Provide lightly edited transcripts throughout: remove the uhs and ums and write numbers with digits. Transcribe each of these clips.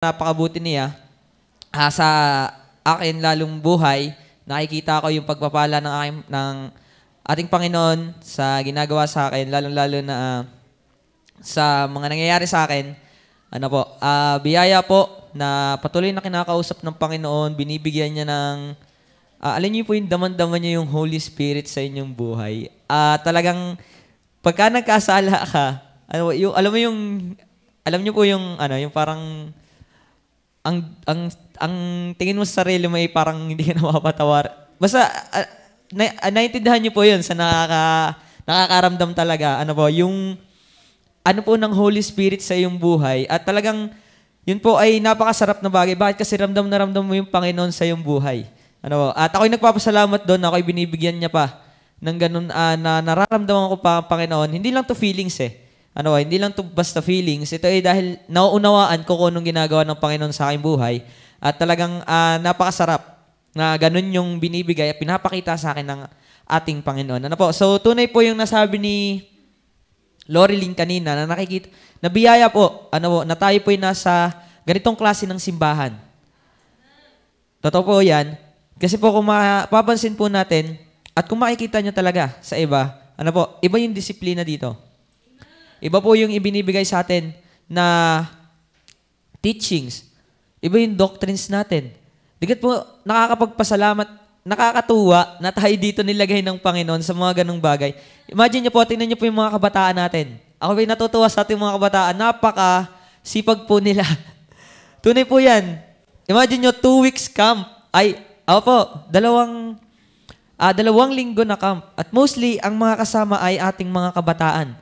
napakabuti niya sa akin lalong buhay. Nakikita ko yung pagpapala ng ating Panginoon sa ginagawa sa akin, lalong-lalo na sa mga nangyayari sa akin. Ano po, biyaya po na patuloy na kinakausap ng Panginoon, binibigyan niya ng, alam niyo po yung daman-daman niya yung Holy Spirit sa inyong buhay. Talagang, pagka nagkasala ka, alam niyo po yung, yung parang, ang tingin mo sa sarili mo ay parang hindi ka na mapatawar. Basta, naiintindihan niyo po yun sa nakakaramdam talaga. Ano po, yung, ng Holy Spirit sa iyong buhay. At talagang, yun po ay napakasarap na bagay. Bakit? Kasi ramdam na ramdam mo yung Panginoon sa iyong buhay. Ano, at ako'y nagpapasalamat doon, ako'y binibigyan niya pa ng ganun, na nararamdaman ko pa ang Panginoon. Hindi lang to feelings hindi lang to basta feelings. Ito ay dahil nauunawaan ko kung anong ginagawa ng Panginoon sa aking buhay. At talagang napakasarap na ganun yung binibigay at pinapakita sa akin ng ating Panginoon. Ano po? So, tunay po yung nasabi ni Loreline kanina na nakikita, nabiyaya po, na tayo po ay nasa ganitong klase ng simbahan. Totoo po yan. Kasi po kung mapapansin po natin, at kung makikita nyo talaga sa iba, iba yung disiplina dito. Iba po yung ibinibigay sa atin na teachings. Iba yung doctrines natin. Digat po, nakakapagpasalamat, nakakatuwa na tayo dito nilagay ng Panginoon sa mga ganong bagay. Imagine nyo po, tingnan nyo po yung mga kabataan natin. Ako po natutuwa sa ating mga kabataan. Napaka-sipag po nila. Tunay po yan. Imagine nyo, 2 weeks camp. Dalawang linggo na camp. At mostly, ang mga kasama ay ating mga kabataan.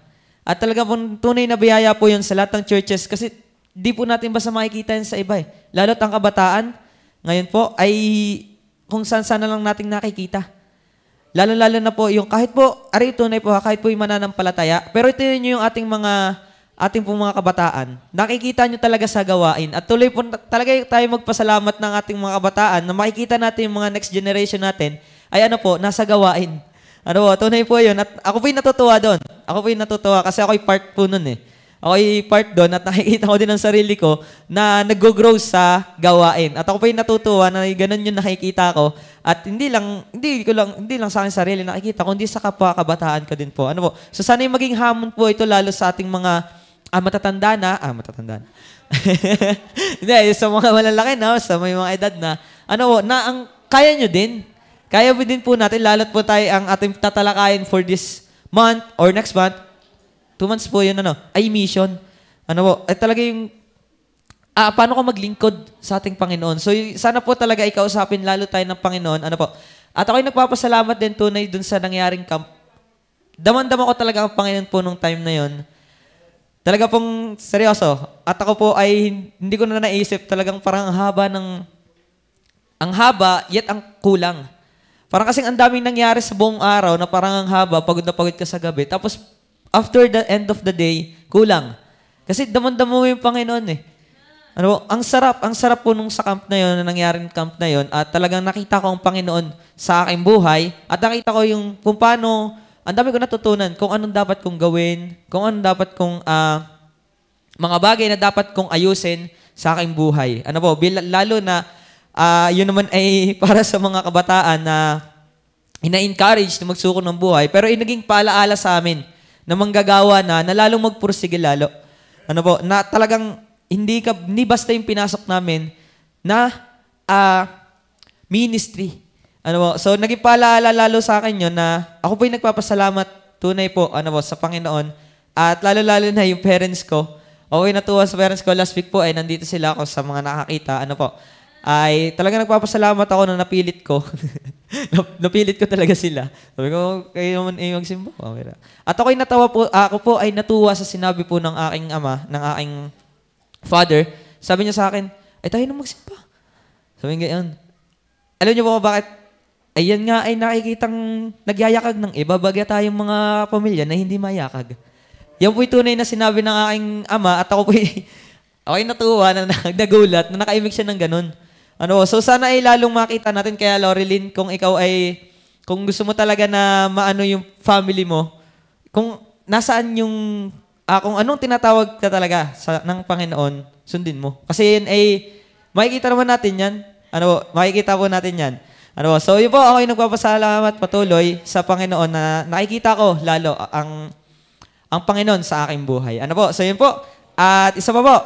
At talaga po, tunay na biyaya po yun sa lahat ng churches kasi di po natin basta makikita yun sa iba. Lalo't ang kabataan, ngayon po, ay kung saan-saan na lang natin nakikita. Lalo-lalo na po yung kahit po, tunay po, kahit po yung mananampalataya, pero ito yun yung ating mga kabataan. Nakikita nyo talaga sa gawain. At tuloy po talaga tayo magpasalamat ng ating mga kabataan na makikita natin yung mga next generation natin ay nasa gawain. Tunay po yun. At ako po'y natutuwa doon. Kasi ako'y part po nun eh. Ako'y part doon at nakikita ko din ang sarili ko na nag-grow sa gawain. At ako po'y natutuwa na ganun yung nakikita ko. At hindi lang sa akin sarili nakikita ko, hindi sa kapwa kabataan ko din po. So sana yung maging hamon po ito lalo sa ating mga matatanda na. Hindi, sa mga malalaki na, sa may mga edad na, ang kaya nyo din. Kaya po din po natin, lalo't po tayo ang ating tatalakayin for this month or next month. 2 months po yun, ay mission. Talaga yung, paano ko maglingkod sa ating Panginoon. So, sana po talaga ikausapin lalo tayo ng Panginoon. At ako'y nagpapasalamat din tunay dun sa nangyaring camp. Daman-dama ko talaga ang Panginoon po nung time na yon. Talaga pong seryoso. At ako po ay hindi ko na naisip talagang parang ang haba, yet ang kulang. Parang kasing ang daming nangyari sa buong araw na parang ang haba, pagod na pagod ka sa gabi. Tapos, after the end of the day, kulang. Kasi damon-damo mo yung Panginoon eh. Ang sarap po nung sa camp na yon, na nangyaring camp na yon, at talagang nakita ko ang Panginoon sa aking buhay, at nakita ko yung kung paano, ang dami ko natutunan, kung anong dapat kong gawin, kung anong dapat kong, mga bagay na dapat kong ayusin sa aking buhay. Lalo na, yun naman ay para sa mga kabataan na ina-encourage na magsuko ng buhay, pero naging paalaala sa amin na manggagawa na lalong magpursige lalo. Na talagang hindi basta yung pinasok namin na ministry. So naging paalaala lalo sa akin yun na ako po'y nagpapasalamat tunay po sa Panginoon at lalo-lalo na yung parents ko. Okay, natuwa sa parents ko last week po ay nandito sila ako sa mga nakakita. Ay talaga nagpapasalamat ako na napilit ko. Napilit ko talaga sila. Sabi ko, kayo naman ay magsimba. Okay. At ako po ay natuwa sa sinabi po ng aking ama, ng aking father. Sabi niya sa akin, ay tayo na magsimba. Sabi niya gayon. Alam niyo po bakit? Ayan nga ay nakikitang nagyayakag ng iba, bagya tayong mga pamilya na hindi mayakag. Yan po'y tunay na sinabi ng aking ama at ako ay natuwa na nagulat na nakaimik siya ng ganun. So sana ay lalong makita natin kaya Loreline, kung gusto mo talaga na maano yung family mo, kung nasaan yung kung anong tinatawag ka talaga ng Panginoon, sundin mo. Kasi yun ay, makikita naman natin yan. Makikita po natin yan. So yun po, ako yung nagpapasalamat patuloy sa Panginoon na nakikita ko lalo ang Panginoon sa aking buhay. So yun po. At isa pa po,